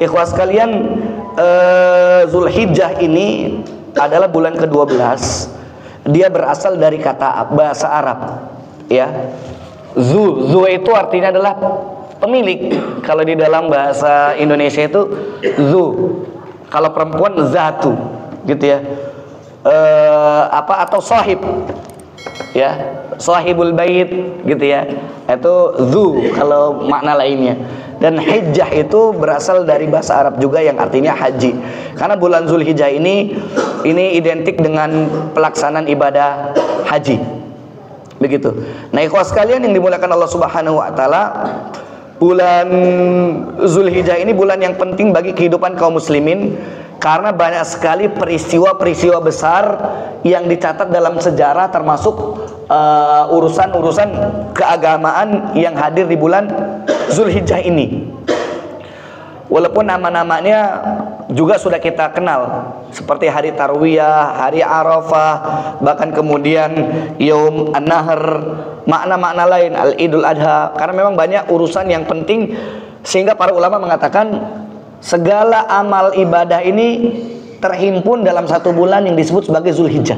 Ikhwas sekalian, Zulhijjah ini adalah bulan ke-12. Dia berasal dari kata bahasa Arab, ya. Zu itu artinya adalah pemilik. Kalau di dalam bahasa Indonesia itu zu. Kalau perempuan zatu, gitu ya. Atau sahib, ya, sahibul bait, gitu ya. Itu zu kalau makna lainnya. Dan hijjah itu berasal dari bahasa Arab juga yang artinya haji. Karena bulan Zulhijjah ini identik dengan pelaksanaan ibadah haji. Begitu. Nah, ikhwas sekalian yang dimuliakan Allah Subhanahu wa taala, bulan Zulhijjah ini bulan yang penting bagi kehidupan kaum muslimin karena banyak sekali peristiwa-peristiwa besar yang dicatat dalam sejarah, termasuk urusan-urusan keagamaan yang hadir di bulan Zulhijjah ini. Walaupun nama-namanya juga sudah kita kenal, seperti hari Tarwiyah, hari Arafah, bahkan kemudian Yaum An-Nahr, makna-makna lain, Al-Idul Adha. Karena memang banyak urusan yang penting, sehingga para ulama mengatakan segala amal ibadah ini terhimpun dalam satu bulan yang disebut sebagai Zulhijjah.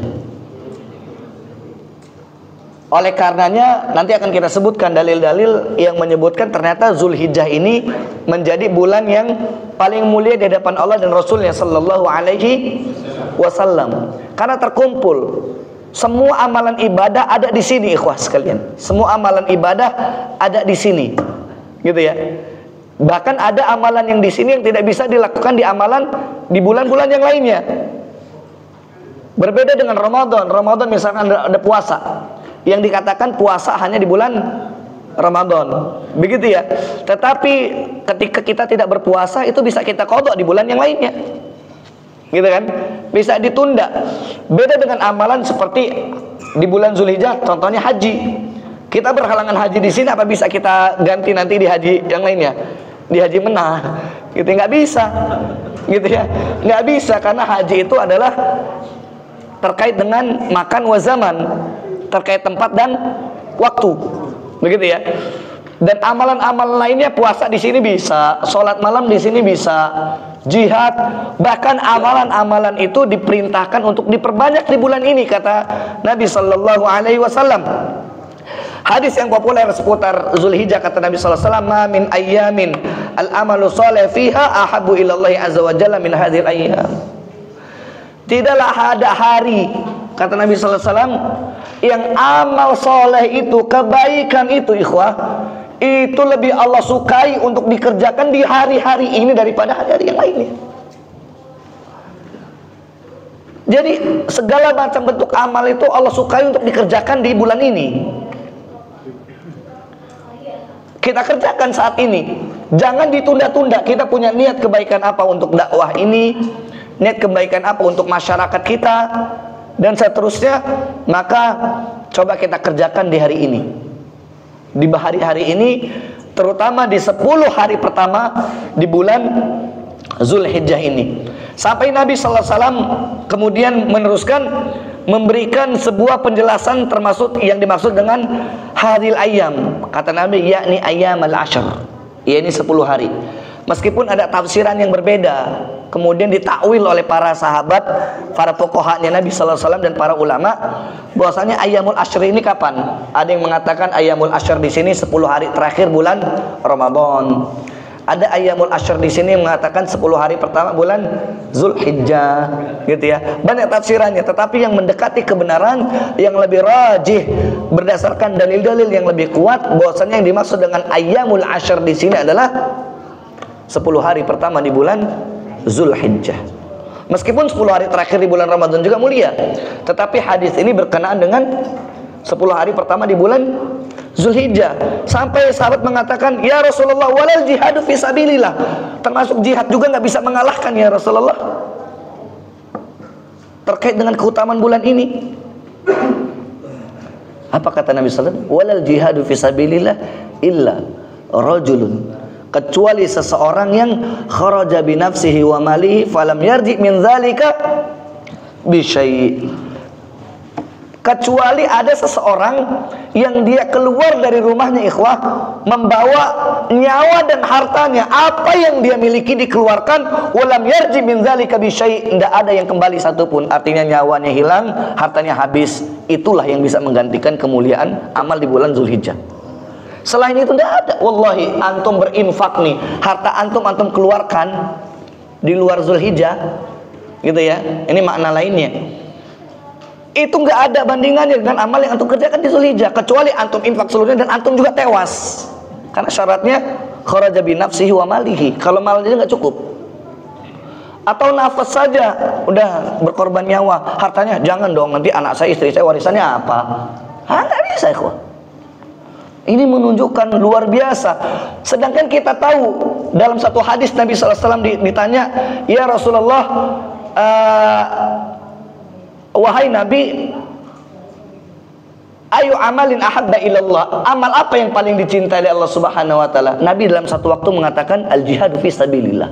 Oleh karenanya nanti akan kita sebutkan dalil-dalil yang menyebutkan ternyata Zulhijjah ini menjadi bulan yang paling mulia di hadapan Allah dan Rasulnya Sallallahu Alaihi Wasallam. Karena terkumpul semua amalan ibadah ada di sini, ikhwah sekalian. Semua amalan ibadah ada di sini, gitu ya. Bahkan ada amalan yang di sini yang tidak bisa dilakukan di bulan-bulan yang lainnya. Berbeda dengan Ramadan. Ramadan misalkan ada puasa, yang dikatakan puasa hanya di bulan Ramadan, begitu ya. Tetapi ketika kita tidak berpuasa, itu bisa kita qadha di bulan yang lainnya, gitu kan? Bisa ditunda. Beda dengan amalan seperti di bulan Zulhijjah, contohnya haji. Kita berhalangan haji di sini, apa bisa kita ganti nanti di haji yang lainnya, di haji menah, gitu? Nggak bisa, gitu ya. Nggak bisa, karena haji itu adalah terkait dengan makan wa zaman, terkait tempat dan waktu, begitu ya. Dan amalan-amalan lainnya, puasa di sini bisa, sholat malam di sini bisa, jihad, bahkan amalan-amalan itu diperintahkan untuk diperbanyak di bulan ini, kata Nabi Sallallahu Alaihi Wasallam. Hadis yang populer seputar Zulhijjah, kata Nabi Sallallahu Alaihi Wasallam, "Ma min ayyamin al-amalu sholeh fiha ahabu ilallahi azza wa jalla min hadhil ayyam." Tidaklah ada hari, kata Nabi Sallallahu Alaihi Wasallam, yang amal soleh itu, kebaikan itu, ikhwah, itu lebih Allah sukai untuk dikerjakan di hari-hari ini daripada hari-hari yang lainnya. Jadi segala macam bentuk amal itu Allah sukai untuk dikerjakan di bulan ini. Kita kerjakan saat ini, jangan ditunda-tunda. Kita punya niat kebaikan apa untuk dakwah ini, niat kebaikan apa untuk masyarakat kita, dan seterusnya, maka coba kita kerjakan di hari ini, di hari-hari ini, terutama di 10 hari pertama di bulan Zulhijjah ini. Sampai Nabi Sallallahu Alaihi Wasallam kemudian meneruskan memberikan sebuah penjelasan termasuk yang dimaksud dengan hadil ayyam. Kata Nabi, yakni ayyam al-ashr, yakni 10 hari. Meskipun ada tafsiran yang berbeda, kemudian ditakwil oleh para sahabat, para fuqahanya Nabi Sallallahu Alaihi Wasallam dan para ulama, bahwasanya ayyamul ashr ini kapan? Ada yang mengatakan ayyamul ashr di sini 10 hari terakhir bulan Ramadan. Ada ayyamul ashr di sini yang mengatakan 10 hari pertama bulan Zulhijjah, gitu ya. Banyak tafsirannya, tetapi yang mendekati kebenaran, yang lebih rajih berdasarkan dalil-dalil yang lebih kuat, bahwasanya yang dimaksud dengan ayyamul ashr di sini adalah 10 hari pertama di bulan Zulhijjah. Meskipun 10 hari terakhir di bulan Ramadan juga mulia, tetapi hadis ini berkenaan dengan 10 hari pertama di bulan Zulhijjah. Sampai sahabat mengatakan, "Ya Rasulullah, walal jihadu fisabilillah." Termasuk jihad juga nggak bisa mengalahkan ya Rasulullah, terkait dengan keutamaan bulan ini. Apa kata Nabi sallallahu alaihi wasallam? "Walal jihadu fisabilillah illa rajulun," kecuali seseorang yang kharaja bi nafsihi wa malihi falam yarji min dzalika bi syai'. kecuali ada seseorang yang dia keluar dari rumahnya ikhwah, membawa nyawa dan hartanya, apa yang dia miliki dikeluarkan, walam yarji min dzalika bi syai', tidak ada yang kembali satupun, artinya nyawanya hilang, hartanya habis. Itulah yang bisa menggantikan kemuliaan amal di bulan Zulhijjah. Selain itu tidak ada. Wallahi, antum berinfak nih, harta antum keluarkan di luar Zulhijjah, gitu ya. Ini makna lainnya. Itu nggak ada bandingannya dengan amal yang antum kerjakan di Zulhijjah, kecuali antum infak seluruhnya dan antum juga tewas. Karena syaratnya kharaja bi nafsihi wa malihi. Kalau malnya nggak cukup. Atau nafas saja udah berkorban nyawa, hartanya jangan dong, nanti anak saya, istri saya warisannya apa? Nggak bisa, ikhwah. Ini menunjukkan luar biasa. Sedangkan kita tahu dalam satu hadis Nabi SAW ditanya, ya Rasulullah, wahai Nabi, ayu amalin ahabba ilallah, amal apa yang paling dicintai oleh Allah Subhanahu wa taala? Nabi dalam satu waktu mengatakan al jihadu fi sabilillah.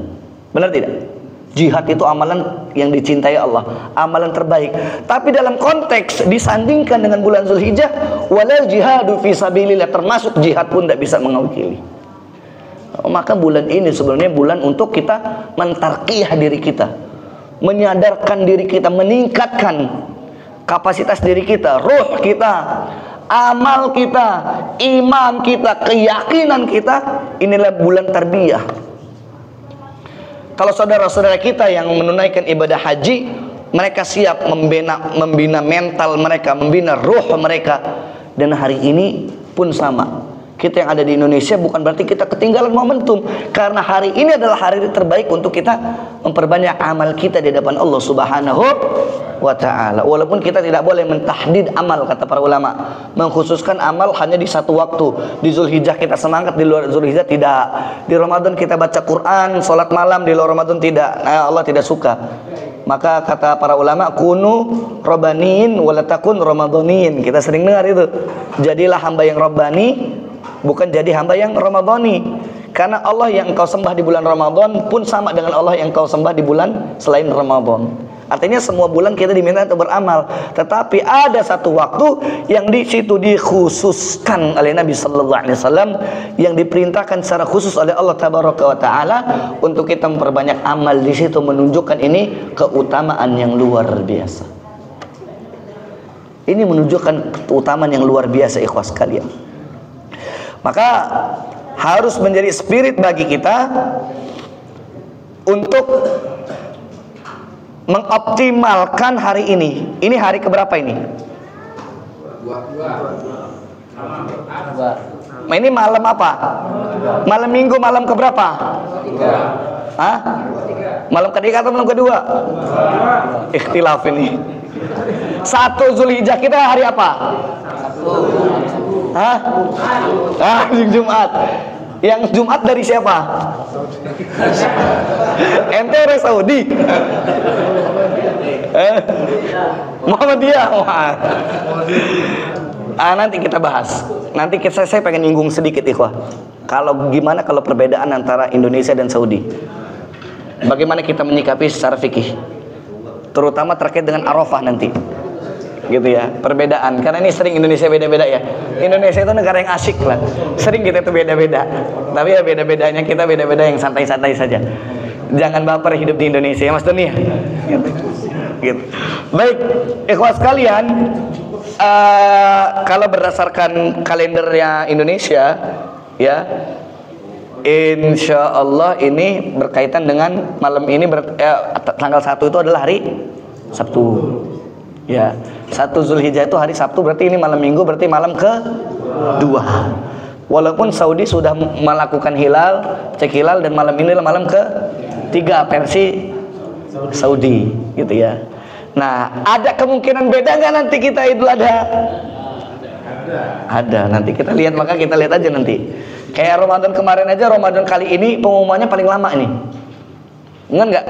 Benar tidak? Jihad itu amalan yang dicintai Allah, amalan terbaik. Tapi dalam konteks disandingkan dengan bulan Zulhijjah, walal jihadu fi sabilillah, termasuk jihad pun tidak bisa mewakili. Maka bulan ini sebenarnya bulan untuk kita mentarqiyah diri kita, menyadarkan diri kita, meningkatkan kapasitas diri kita, ruh kita, amal kita, iman kita, keyakinan kita. Inilah bulan tarbiyah. Kalau saudara-saudara kita yang menunaikan ibadah haji, mereka siap membina mental mereka, membina ruh mereka. Dan hari ini pun sama. Kita yang ada di Indonesia bukan berarti kita ketinggalan momentum, karena hari ini adalah hari terbaik untuk kita memperbanyak amal kita di hadapan Allah Subhanahu wa ta'ala. Walaupun kita tidak boleh mentahdid amal, kata para ulama, mengkhususkan amal hanya di satu waktu. Di Zulhijjah kita semangat, di luar Zulhijjah tidak. Di Ramadan kita baca Quran, sholat malam, di luar Ramadan tidak. Allah tidak suka. Maka kata para ulama, kunu robbaniin walatakun ramadhaniin. Kita sering dengar itu. Jadilah hamba yang robbani, bukan jadi hamba yang ramadhani. Karena Allah yang engkau sembah di bulan Ramadan pun sama dengan Allah yang engkau sembah di bulan selain Ramadan. Artinya semua bulan kita diminta untuk beramal, tetapi ada satu waktu yang di situ dikhususkan oleh Nabi sallallahu alaihi wasallam, yang diperintahkan secara khusus oleh Allah tabaraka wa taala untuk kita memperbanyak amal di situ, menunjukkan ini keutamaan yang luar biasa. Ini menunjukkan keutamaan yang luar biasa, ikhwas sekalian. Maka harus menjadi spirit bagi kita untuk mengoptimalkan hari ini. Ini hari keberapa ini? Ini malam apa? Malam minggu, malam keberapa? Hah? Malam ketiga atau malam kedua? Ikhtilaf ini. 1 Zulhijjah kita hari apa? Hah? Jumat. Yang Jumat dari siapa? Ente orang Saudi. Muhammadiyah. Nanti kita bahas. Nanti saya pengen nyinggung sedikit, ikhwah. Gimana kalau perbedaan antara Indonesia dan Saudi? Bagaimana kita menyikapi secara fikih? Terutama terkait dengan Arafah nanti. Gitu ya, perbedaan. Karena ini sering Indonesia beda-beda ya. Indonesia itu negara yang asik lah. Sering kita itu beda-beda. Tapi ya beda-bedanya kita beda-beda yang santai-santai saja. Jangan baper hidup di Indonesia ya Mas Doni ya. Gitu. Baik, ikhwas sekalian, kalau berdasarkan kalendernya Indonesia ya, insya Allah ini berkaitan dengan malam ini tanggal 1 itu adalah hari Sabtu. Ya, 1 Zulhijjah itu hari Sabtu, berarti ini malam minggu, berarti malam ke-2. Walaupun Saudi sudah melakukan hilal, cek hilal, dan malam ini adalah malam ke-3 versi Saudi, gitu ya. Nah, ada kemungkinan beda nggak nanti kita Idul Adha? Ada, nanti kita lihat, maka kita lihat aja nanti. Kayak Ramadan kemarin aja, Ramadan kali ini pengumumannya paling lama ini. Ingat nggak?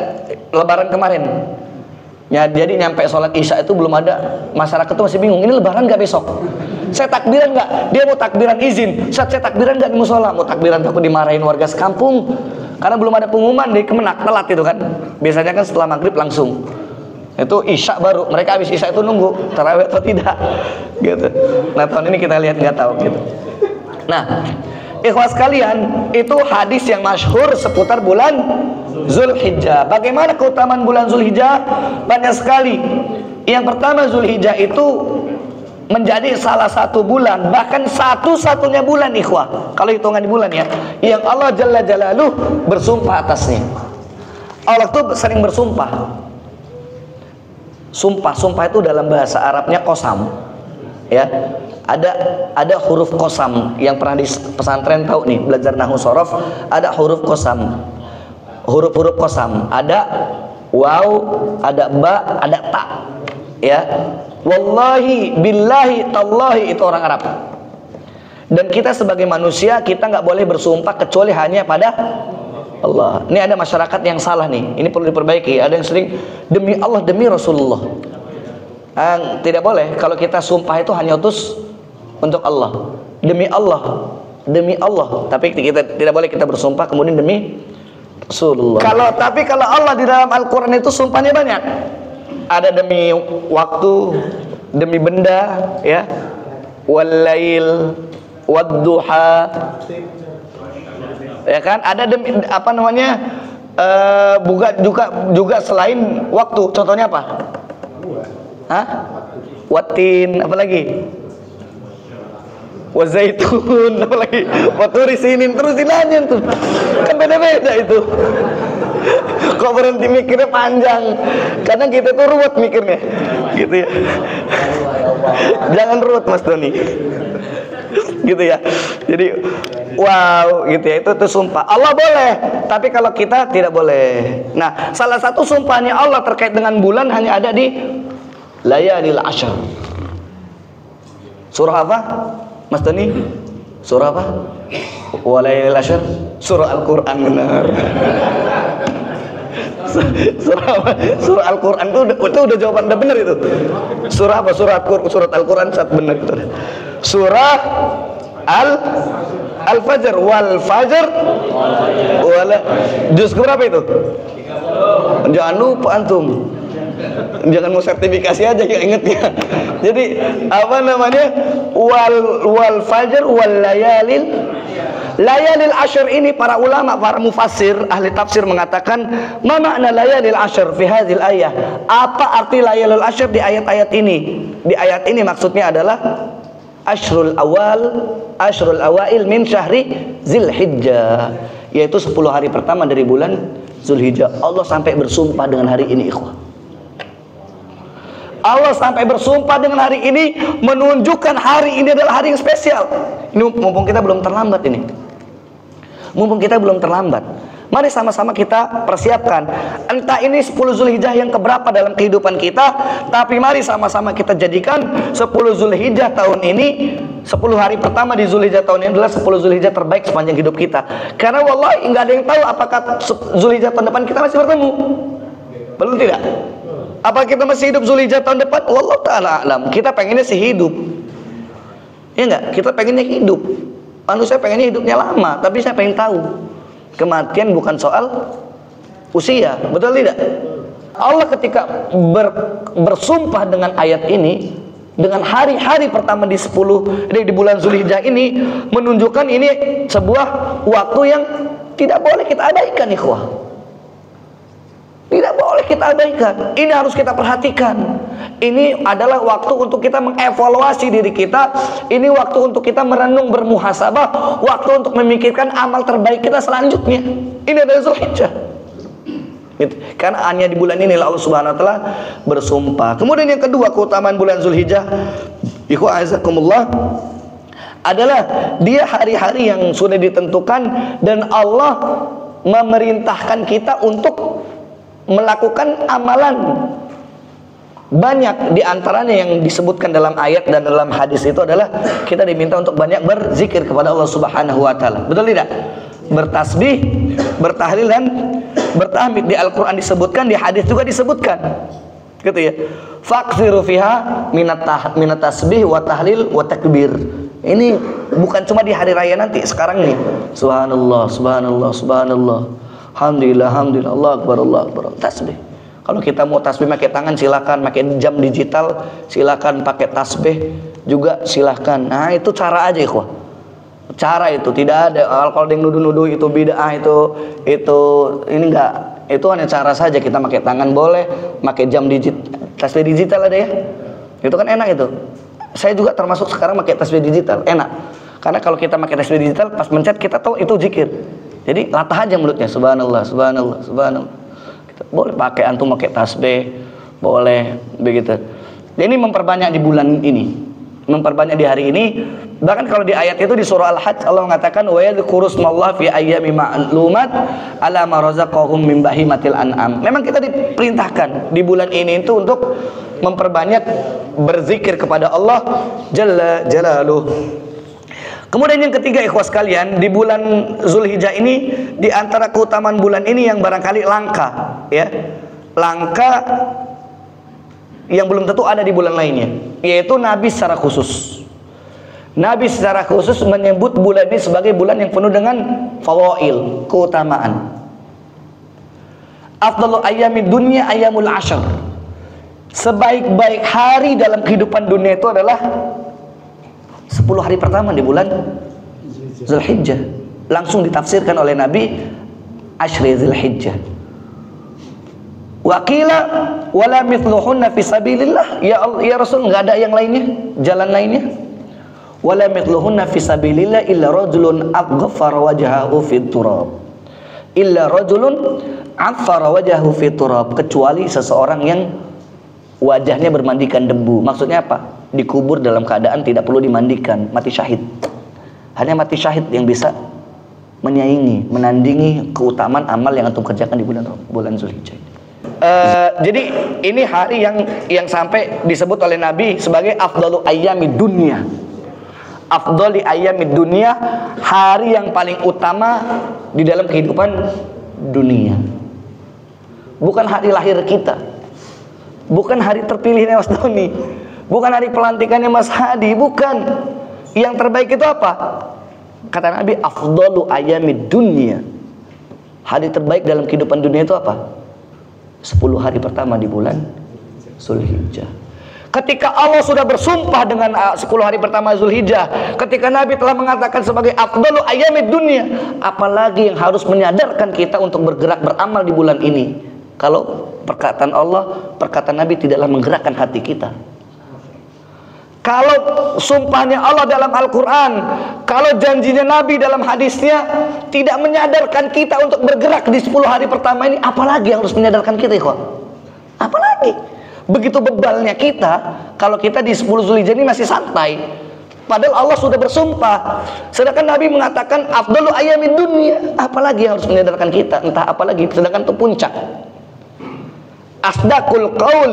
Lebaran kemarin. Ya, jadi nyampe sholat isya itu belum ada, masyarakat itu masih bingung, ini lebaran nggak besok? Saya takbiran nggak? Dia mau takbiran izin. Saya takbiran nggak di musola? Mau takbiran takut dimarahin warga sekampung, karena belum ada pengumuman di Kemenak, telat itu kan. Biasanya kan setelah maghrib langsung. Itu Isya baru, mereka habis Isya itu nunggu tarawih atau tidak gitu. Nah tahun ini kita lihat nggak tahu gitu. Nah ikhwas sekalian, itu hadis yang masyhur seputar bulan Zulhijjah. Bagaimana keutamaan bulan Zulhijjah? Banyak sekali. Yang pertama, Zulhijjah itu menjadi salah satu bulan, bahkan satu-satunya bulan ikhwah, kalau hitungan di bulan ya, yang Allah Jalla Jalaluh bersumpah atasnya. Allah tuh sering bersumpah. Sumpah itu dalam bahasa Arabnya qasam. Ya. Ada huruf qasam, yang pernah di pesantren tahu nih, belajar nahwu shorof, ada huruf qasam. Huruf-huruf qasam, ada waw, ada ba, ada ta. Ya. Wallahi, billahi, tallahi, itu orang Arab. Dan kita sebagai manusia, kita nggak boleh bersumpah kecuali hanya pada Allah. Ini ada masyarakat yang salah nih. Ini perlu diperbaiki. Ada yang sering demi Allah, demi Rasulullah. Tidak boleh. Kalau kita sumpah itu hanya utus untuk Allah. Demi Allah, demi Allah. Tapi kita tidak boleh kita bersumpah kemudian demi Rasulullah. Tapi kalau Allah di dalam Al-Quran itu sumpahnya banyak. Ada demi waktu, demi benda, ya. Wal-lail, wad-duha. Ya kan, ada demi apa namanya, juga selain waktu. Contohnya apa? Hah? Watin, apa lagi? Wazaitun, apa lagi? Waturi sinin, terusin aja tuh. Kan beda-beda itu. Kok berhenti mikirnya panjang? Karena kita tuh ruwet mikirnya, gitu ya. Jangan ruwet Mas Doni. Gitu ya. Jadi wow, gitu ya, itu sumpah. Allah boleh, tapi kalau kita tidak boleh. Nah, salah satu sumpahnya Allah terkait dengan bulan hanya ada di Layalil Ashr. Surah apa, Mas Tani? Surah apa? Walayalil Ashr. Surah Al-Quran, benar. Surah apa? Surah Al-Quran itu udah jawaban, udah benar itu. Surah apa? Surat Al-Quran, saat benar itu. Surah Al-Fajr, wal Fajr, juz berapa itu? Jangan lupa antum. Jangan mau sertifikasi aja ya, inget ya. Jadi apa namanya? Wal Fajr wal layalil ashr ini, para ulama, para mufassir, ahli tafsir mengatakan, ma makna layalil ashr fi hadhil ayah? Apa arti layalil ashr di ayat-ayat ini? Di ayat ini maksudnya adalah ashrul awail min syahri Zulhijjah, yaitu 10 hari pertama dari bulan Zulhijjah. Allah sampai bersumpah dengan hari ini, ikhwah. Allah sampai bersumpah dengan hari ini, menunjukkan hari ini adalah hari yang spesial. Ini mumpung kita belum terlambat ini. Mumpung kita belum terlambat. Mari sama-sama kita persiapkan. Entah ini 10 Zulhijjah yang keberapa dalam kehidupan kita, tapi mari sama-sama kita jadikan 10 Zulhijjah tahun ini, 10 hari pertama di Zulhijjah tahun ini adalah 10 Zulhijjah terbaik sepanjang hidup kita. Karena wallahi nggak ada yang tahu apakah Zulhijjah tahun depan kita masih bertemu. Belum tidak? Apa kita masih hidup Zulhijjah tahun depan? Wallahu ta'ala alam. Kita pengennya sih hidup. Ya enggak? Kita pengennya hidup. Manusia pengennya hidupnya lama, tapi saya pengen tahu. Kematian bukan soal usia, betul tidak? Allah ketika bersumpah dengan ayat ini, dengan hari-hari pertama di bulan Zulhijjah ini, menunjukkan ini sebuah waktu yang tidak boleh kita abaikan, ikhwah. Tidak boleh kita abaikan. Ini harus kita perhatikan. Ini adalah waktu untuk kita mengevaluasi diri kita. Ini waktu untuk kita merenung, bermuhasabah. Waktu untuk memikirkan amal terbaik kita selanjutnya. Ini adalah Zulhijjah. Gitu. Karena hanya di bulan ini Allah Subhanahu wa taala bersumpah. Kemudian yang kedua, keutamaan bulan Zulhijjah, ikhwah azakumullah, adalah dia hari-hari yang sudah ditentukan dan Allah memerintahkan kita untuk melakukan amalan. Banyak diantaranya yang disebutkan dalam ayat dan dalam hadis itu adalah kita diminta untuk banyak berzikir kepada Allah Subhanahu wa taala. Betul tidak? Bertasbih, bertahlil dan bertahmid. Di Al-Qur'an disebutkan, di hadis juga disebutkan. Gitu ya. Faksiru fiha minat tasbih wa tahlil wa takbir. Ini bukan cuma di hari raya nanti, sekarang nih. Subhanallah, subhanallah, subhanallah. Alhamdulillah, alhamdulillah, Allah akbar, tasbih. Kalau kita mau tasbih pakai tangan silakan, pakai jam digital silakan, pakai tasbih juga silakan. Nah, itu cara aja ikhwah. Cara itu tidak ada. Kalau ada yang nuduh-nuduh itu bid'ah, itu ini enggak. Itu hanya cara saja. Kita pakai tangan boleh, pakai jam digital, tasbih digital ada ya. Itu kan enak itu. Saya juga termasuk sekarang pakai tasbih digital, enak. Karena kalau kita pakai tasbih digital, pas mencet kita tahu itu zikir. Jadi latah aja mulutnya, subhanallah, subhanallah, subhanallah. Kita boleh pakai antum pakai tasbih, boleh begitu. Ini memperbanyak di bulan ini, memperbanyak di hari ini. Bahkan kalau di ayat itu di surah Al-Hajj Allah mengatakan wa yadhkurusmallahi fi ayyamin ma'lumat ala ma razaqahum min bahimatil an'am. Memang kita diperintahkan di bulan ini itu untuk memperbanyak berzikir kepada Allah Jalla Jalaluh. Kemudian yang ketiga ikhwas sekalian, di bulan Zulhijjah ini, di antara keutamaan bulan ini yang barangkali langka, ya, langka yang belum tentu ada di bulan lainnya, yaitu Nabi secara khusus. Nabi secara khusus menyebut bulan ini sebagai bulan yang penuh dengan fawail, keutamaan. Afdalu ayyamid dunya ayyamul ashr. Sebaik-baik hari dalam kehidupan dunia itu adalah 10 hari pertama di bulan Zulhijjah. Langsung ditafsirkan oleh Nabi Ashri Zulhijjah. Wa qila wala mithluhunna fi sabilillah. Ya Rasul, enggak ada yang lainnya, jalan lainnya. Wala mithluhunna fi sabilillah illa rajulun aghfara wajhahu fit turab. Illa rajulun aghfara wajhahu fit turab, kecuali seseorang yang wajahnya bermandikan debu. Maksudnya apa? Dikubur dalam keadaan tidak perlu dimandikan, mati syahid. Hanya mati syahid yang bisa menyaingi, menandingi keutamaan amal yang antum kerjakan di bulan Zulhijjah. Jadi ini hari yang sampai disebut oleh Nabi sebagai afdalu ayyamid dunya. Afdali ayyamid dunya, hari yang paling utama di dalam kehidupan dunia. Bukan hari lahir kita, bukan hari terpilihnya Mas Doni, bukan hari pelantikannya Mas Hadi, bukan. Yang terbaik itu apa? Kata Nabi, afdalu ayyamid dunya. Hari terbaik dalam kehidupan dunia itu apa? 10 hari pertama di bulan Zulhijjah. Ketika Allah sudah bersumpah dengan 10 hari pertama Zulhijjah, ketika Nabi telah mengatakan sebagai afdalu ayyamid dunya, apalagi yang harus menyadarkan kita untuk bergerak beramal di bulan ini? Kalau perkataan Allah, perkataan Nabi tidaklah menggerakkan hati kita. Kalau sumpahnya Allah dalam Al-Quran, kalau janjinya Nabi dalam hadisnya tidak menyadarkan kita untuk bergerak di 10 hari pertama ini, apalagi yang harus menyadarkan kita, ikhwan? Apalagi? Begitu bebalnya kita, kalau kita di 10 Zulhijjah ini masih santai. Padahal Allah sudah bersumpah. Sedangkan Nabi mengatakan afdalu ayyamid dunya. Apalagi yang harus menyadarkan kita? Entah apalagi, sedangkan itu puncak. Asdaqul qaul,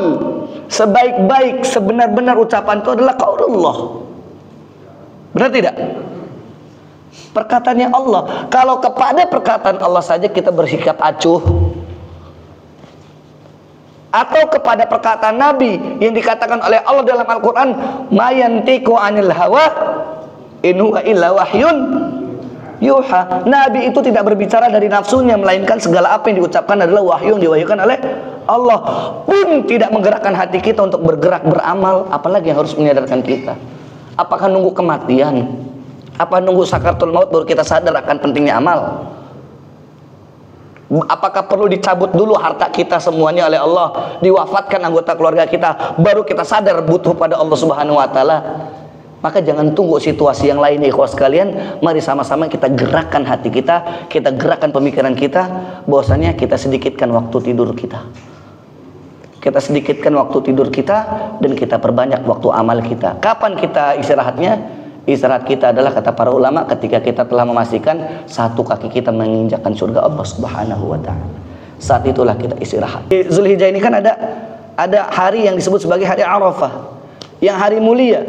sebaik-baik, sebenar-benar ucapan itu adalah qaulullah. Benar tidak? Perkataannya Allah. Kalau kepada perkataan Allah saja kita bersikap acuh, atau kepada perkataan Nabi yang dikatakan oleh Allah dalam Al-Quran, ma yantiqu anil hawa in huwa illa wahyun yuha. Nabi itu tidak berbicara dari nafsunya, melainkan segala apa yang diucapkan adalah wahyu yang diwahyukan oleh Allah. Pun tidak menggerakkan hati kita untuk bergerak beramal, apalagi yang harus menyadarkan kita. Apakah nunggu kematian? Apa nunggu sakaratul maut baru kita sadar akan pentingnya amal? Apakah perlu dicabut dulu harta kita semuanya oleh Allah, diwafatkan anggota keluarga kita, baru kita sadar butuh pada Allah Subhanahu wa taala? Maka jangan tunggu situasi yang lain, ikhwas sekalian. Mari sama-sama kita gerakkan hati kita, kita gerakkan pemikiran kita, bahwasanya kita sedikitkan waktu tidur kita. Kita sedikitkan waktu tidur kita dan kita perbanyak waktu amal kita. Kapan kita istirahatnya? Istirahat kita adalah, kata para ulama, ketika kita telah memastikan satu kaki kita menginjakkan surga Allah Subhanahu wa taala. Saat itulah kita istirahat. Di Zulhijjah ini kan ada hari yang disebut sebagai hari Arafah, yang hari mulia,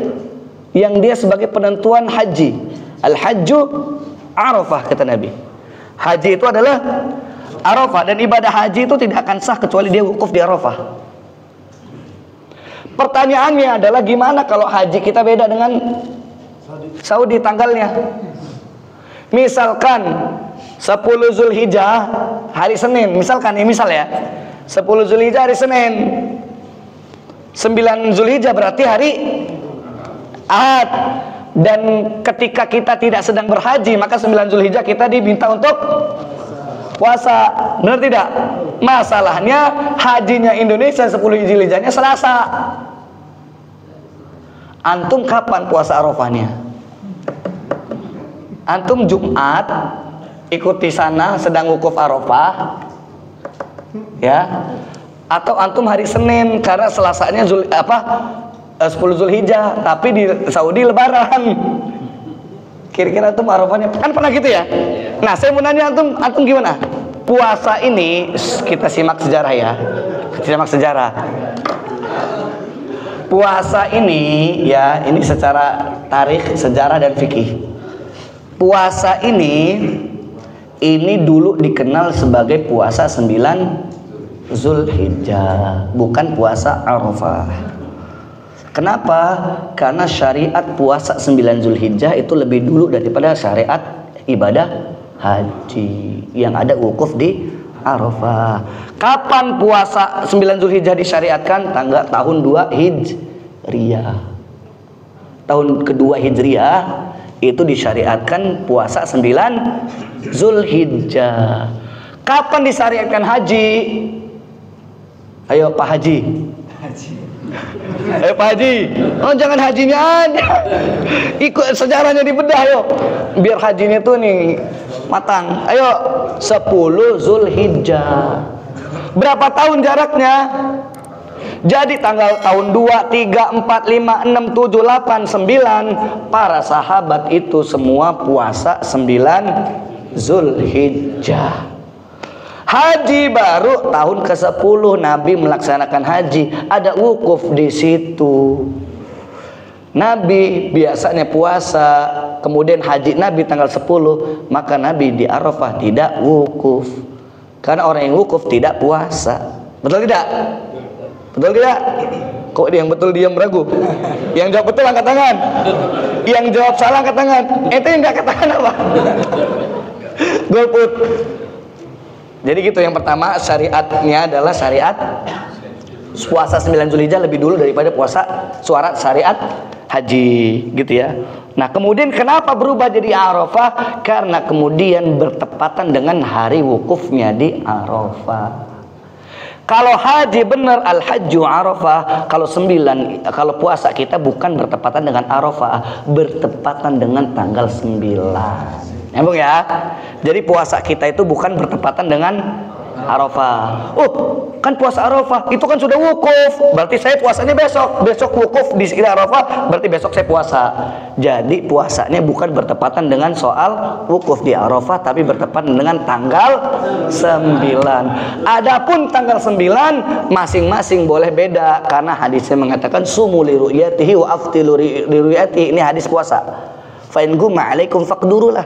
yang dia sebagai penentuan haji. Al-hajju Arafah, kata Nabi. Haji itu adalah Arafah, dan ibadah haji itu tidak akan sah kecuali dia wukuf di Arafah. Pertanyaannya adalah, gimana kalau haji kita beda dengan Saudi tanggalnya? Misalkan 10 Zulhijjah hari Senin, misalkan ya, misal ya, 10 Zulhijjah hari Senin. 9 Zulhijjah berarti hari Ahad. Dan ketika kita tidak sedang berhaji, maka 9 Zulhijjah kita diminta untuk puasa. Benar tidak? Masalahnya hajinya Indonesia 10 Zulhijjahnya Selasa. Antum kapan puasa Arafahnya? Antum Jumat ikuti sana sedang wukuf Arafah, ya? Atau antum hari Senin karena Selasanya 10 Zulhijjah, tapi di Saudi Lebaran. Kira-kira antum Arafahnya kan pernah gitu ya? Nah, saya mau nanya antum gimana? Puasa ini kita simak sejarah ya. Simak sejarah. Puasa ini ya, ini secara tarikh, sejarah dan fikih. Puasa ini dulu dikenal sebagai puasa 9 Zulhijjah, bukan puasa Arafah. Kenapa? Karena syariat puasa 9 Zulhijjah itu lebih dulu daripada syariat ibadah haji yang ada wukuf di Arafah. Kapan puasa 9 Zulhijjah disyariatkan? Tahun 2 Hijriah. Tahun kedua Hijriah itu disyariatkan puasa 9 Zulhijjah. Kapan disyariatkan haji? Ayo Pak Haji. Ayo Pak Haji. Oh, jangan hajinya aja. Ikut sejarahnya dibedah yo. Biar hajinya tuh nih matang. Ayo 10 Zulhijjah. Berapa tahun jaraknya? Jadi tahun 2, 3, 4, 5, 6, 7, 8, 9 para sahabat itu semua puasa 9 Zulhijjah. Haji baru tahun ke-10 Nabi melaksanakan haji, ada wukuf di situ. Nabi biasanya puasa, kemudian haji Nabi tanggal 10, maka Nabi di Arafah tidak wukuf. Karena orang yang wukuf tidak puasa. Betul tidak? Betul tidak? Kok yang betul diam ragu? Yang jawab betul angkat tangan. Yang jawab salah angkat tangan. Ente yang enggak angkat tangan apa? Golput. Jadi gitu, yang pertama syariatnya adalah syariat puasa 9 Zulhijjah lebih dulu daripada puasa syariat haji, gitu ya. Nah, kemudian kenapa berubah jadi Arafah? Karena kemudian bertepatan dengan hari wukufnya di Arafah. Kalau haji benar al-hajju Arafah, kalau puasa kita bukan bertepatan dengan Arafah, bertepatan dengan tanggal 9. Nyambung ya? Jadi puasa kita itu bukan bertepatan dengan Arafah. Oh, kan puasa Arafah itu kan sudah wukuf, berarti saya puasanya besok. Besok wukuf di sekitar Arafah, berarti besok saya puasa. Jadi puasanya bukan bertepatan dengan soal wukuf di Arafah, tapi bertepatan dengan tanggal 9. Adapun tanggal 9 masing-masing boleh beda, karena hadisnya mengatakan sumu li ru'yatihi wa aftilu li ru'yatihi. Ini hadis puasa. Fa in gumma alaikum faqdurulah.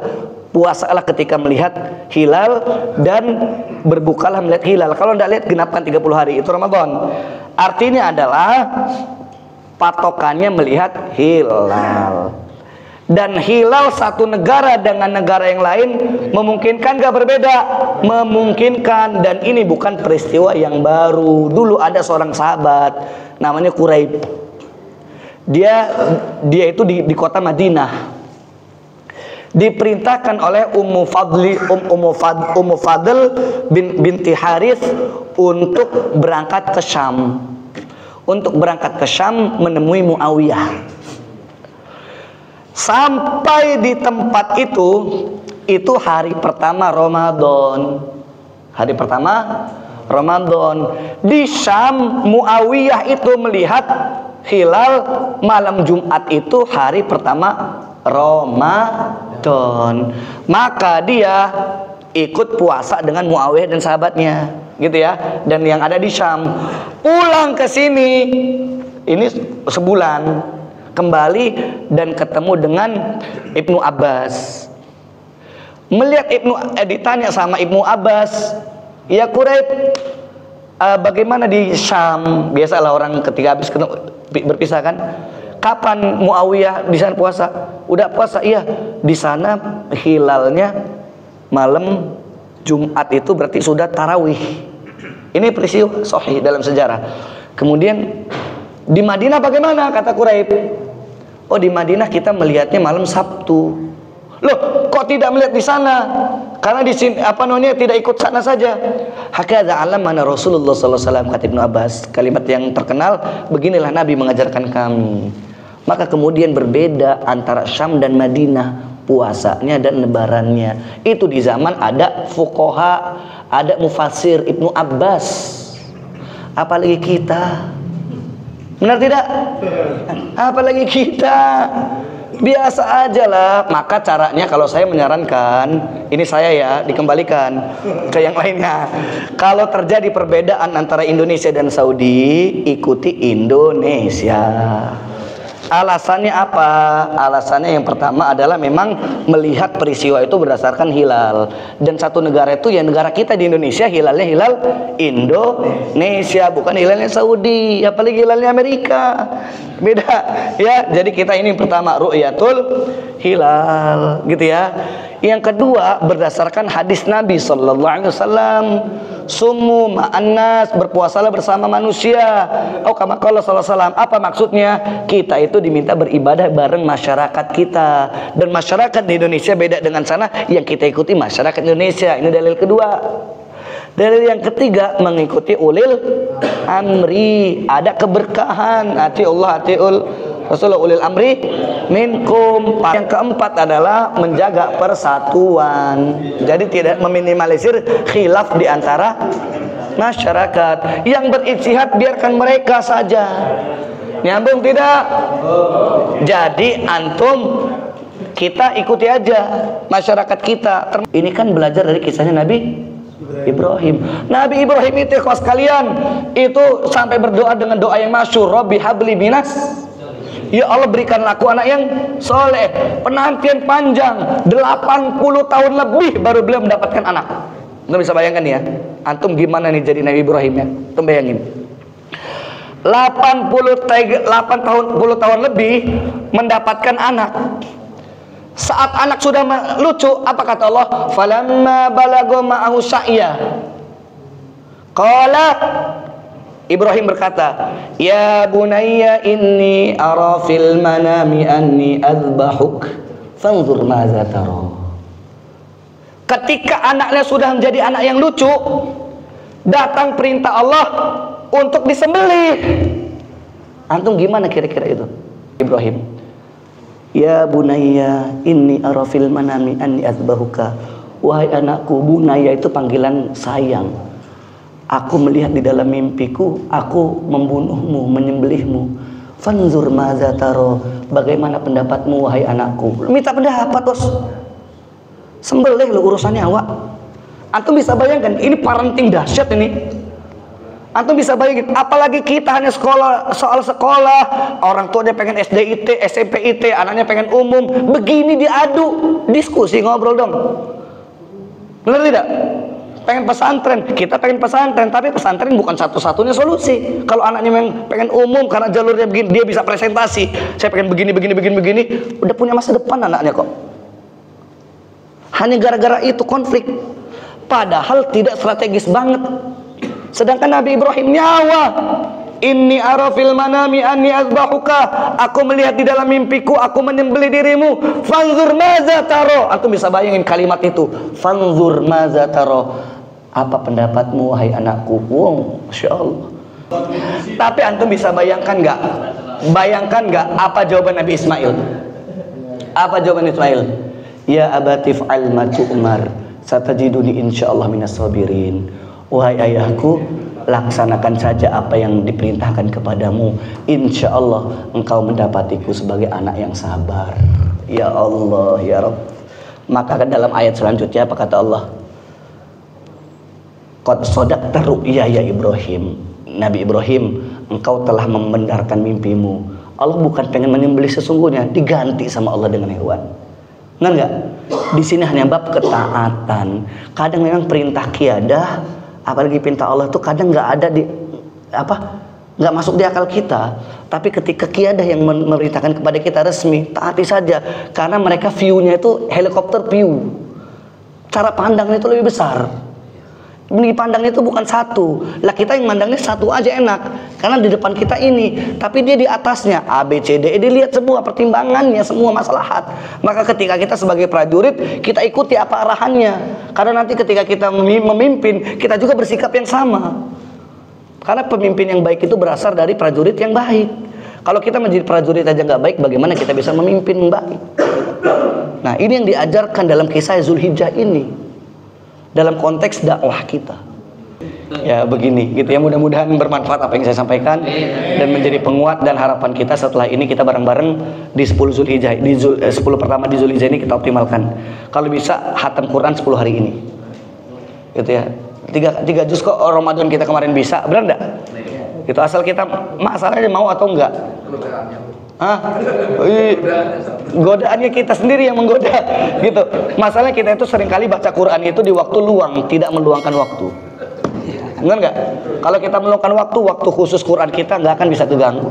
Puasalah ketika melihat hilal dan berbukalah melihat hilal. Kalau tidak lihat, genapkan 30 hari, itu Ramadan. Artinya adalah patokannya melihat hilal. Dan hilal satu negara dengan negara yang lain memungkinkan gak berbeda? Memungkinkan. Dan ini bukan peristiwa yang baru. Dulu ada seorang sahabat namanya Quraib. Dia itu di kota Madinah. Diperintahkan oleh Ummu Fadl binti Harith untuk berangkat ke Syam. Untuk berangkat ke Syam menemui Muawiyah. Sampai di tempat itu hari pertama Ramadan. Hari pertama Ramadan. Di Syam Muawiyah itu melihat hilal malam Jumat itu hari pertama Ramadan. Maka dia ikut puasa dengan Muawiyah dan sahabatnya, gitu ya. Dan yang ada di Syam pulang ke sini, ini sebulan, kembali dan ketemu dengan Ibnu Abbas. Melihat ditanya sama Ibnu Abbas, ya Quraib, bagaimana di Syam? Biasalah orang ketika habis berpisah kan. Kapan Muawiyah di sana puasa? Udah puasa? Iya. Di sana hilalnya malam Jumat itu berarti sudah tarawih. Ini peristiwa sahih dalam sejarah. Kemudian di Madinah bagaimana kata Quraib? Oh, di Madinah kita melihatnya malam Sabtu. Loh, kok tidak melihat di sana? Karena di sini tidak ikut sana saja. Hakadza alamana Rasulullah sallallahu alaihi wasallam, kata Ibnu Abbas, kalimat yang terkenal, beginilah Nabi mengajarkan kami. Maka kemudian berbeda antara Syam dan Madinah puasanya dan lebarannya. Itu di zaman ada fuqaha, ada mufassir Ibnu Abbas. Apalagi kita. Benar tidak? Apalagi kita. Biasa aja lah. Maka caranya kalau saya menyarankan, ini saya ya, dikembalikan ke yang lainnya. Kalau terjadi perbedaan antara Indonesia dan Saudi, ikuti Indonesia. Alasannya apa? Alasannya yang pertama adalah memang melihat peristiwa itu berdasarkan hilal. Dan satu negara itu ya negara kita di Indonesia, hilalnya hilal Indonesia, bukan hilalnya Saudi, apalagi hilalnya Amerika. Beda ya. Jadi kita ini pertama ru'yatul hilal gitu ya. Yang kedua berdasarkan hadis Nabi sallallahu alaihi wasallam, sumu ma'annas, berpuasalah bersama manusia. Oh, kama qala sallallahu alaihi wasallam. Apa maksudnya? Kita itu diminta beribadah bareng masyarakat kita. Dan masyarakat di Indonesia beda dengan sana, yang kita ikuti masyarakat Indonesia. Ini dalil kedua. Dalil yang ketiga, mengikuti ulil amri. Ada keberkahan. Ati Allah, atiul Rasulullah, ulil amri minkum. Yang keempat adalah menjaga persatuan. Jadi tidak meminimalisir khilaf di antara masyarakat. Yang berijtihad biarkan mereka saja. Nyambung tidak? Jadi antum, kita ikuti aja masyarakat kita. Ini kan belajar dari kisahnya Nabi Ibrahim. Nabi Ibrahim itu kawan sekalian, itu sampai berdoa dengan doa yang masyhur, Rabbi habli minas, ya Allah berikanlah aku anak yang soleh. Penantian panjang 80 tahun lebih baru beliau mendapatkan anak. Anda bisa bayangkan ya, antum gimana nih jadi Nabi Ibrahim ya? Antum bayangin 80 tahun lebih mendapatkan anak. Saat anak sudah lucu, apa kata Allah? Falamma balagha ma'ahu sa'ya. Qala, Ibrahim berkata, ya bunayya inni ara fil manami anni adbahuk fanzur maza tara. Ketika anaknya sudah menjadi anak yang lucu, datang perintah Allah untuk disembelih. Antum gimana kira-kira itu? Ibrahim, ya bunayya inni ara fil manami anni adbahuka. Wahai anakku, bunayya itu panggilan sayang. Aku melihat di dalam mimpiku, aku membunuhmu, menyembelihmu. Fanzur maza taro. Bagaimana pendapatmu wahai anakku? Minta pendapat, bos. Sembelih lu urusannya awak. Antum bisa bayangkan, ini parenting dahsyat ini. Antum bisa bayangin, apalagi kita hanya soal sekolah, orang tuanya pengen SDIT, SMPIT, anaknya pengen umum, begini diadu, diskusi, ngobrol dong. Benar tidak? Pengen pesantren, kita pengen pesantren, tapi pesantren bukan satu-satunya solusi. Kalau anaknya memang pengen umum karena jalurnya begini, dia bisa presentasi. Saya pengen begini, udah punya masa depan anaknya kok. Hanya gara-gara itu konflik. Padahal tidak strategis banget. Sedangkan Nabi Ibrahim nyawa, inni ara fil manami anni azbahuka. Aku melihat di dalam mimpiku, aku menyembelih dirimu. Fanzur maza taro. Antum bisa bayangin kalimat itu. Fanzur maza taro. Apa pendapatmu wahai anakku? Wow, Masya Allah. Tapi antum bisa bayangkan nggak? Bayangkan nggak apa jawaban Nabi Ismail? Apa jawaban Ismail? Ya abati fa'al ma tu'mar, satajiduni insyaallah minas sabirin. Wahai ayahku, laksanakan saja apa yang diperintahkan kepadamu. Insya Allah engkau mendapatiku sebagai anak yang sabar. Ya Allah, ya Rabb. Maka dalam ayat selanjutnya apa kata Allah? Qad sadaqta ru'ya ya Ibrahim. Nabi Ibrahim, engkau telah membenarkan mimpimu. Allah bukan pengen menyembelih sesungguhnya, diganti sama Allah dengan hewan. Benar nggak? Di sini hanya bab ketaatan. Kadang memang perintah qiyadah, apalagi perintah Allah itu kadang nggak ada di nggak masuk di akal kita. Tapi ketika qiyadah yang memerintahkan kepada kita resmi, taati saja, karena mereka view-nya itu helikopter view, cara pandangnya itu lebih besar. Dipandangnya itu bukan satu. Lah kita yang mandangnya satu aja enak. Karena di depan kita ini, tapi dia di atasnya A, B, C, D, E. Dia lihat semua pertimbangannya, semua maslahat. Maka ketika kita sebagai prajurit, kita ikuti apa arahannya. Karena nanti ketika kita memimpin, kita juga bersikap yang sama. Karena pemimpin yang baik itu berasal dari prajurit yang baik. Kalau kita menjadi prajurit aja nggak baik, bagaimana kita bisa memimpin yang baik? Nah, ini yang diajarkan dalam kisah Zulhijjah ini, dalam konteks dakwah kita. Ya begini, gitu ya. Mudah-mudahan bermanfaat apa yang saya sampaikan dan menjadi penguat dan harapan kita setelah ini kita bareng-bareng di 10 Zulhijjah, di 10 pertama di Zulhijjah ini kita optimalkan. Kalau bisa khatam Quran 10 hari ini, gitu ya. 3 juz kok Ramadan kita kemarin bisa, benar enggak? Gitu, asal kita masalahnya mau atau enggak. Godaannya kita sendiri yang menggoda, gitu. Masalahnya kita itu seringkali baca Quran itu di waktu luang, tidak meluangkan waktu. Benar nggak? Kalau kita meluangkan waktu khusus Quran kita nggak akan bisa keganggu.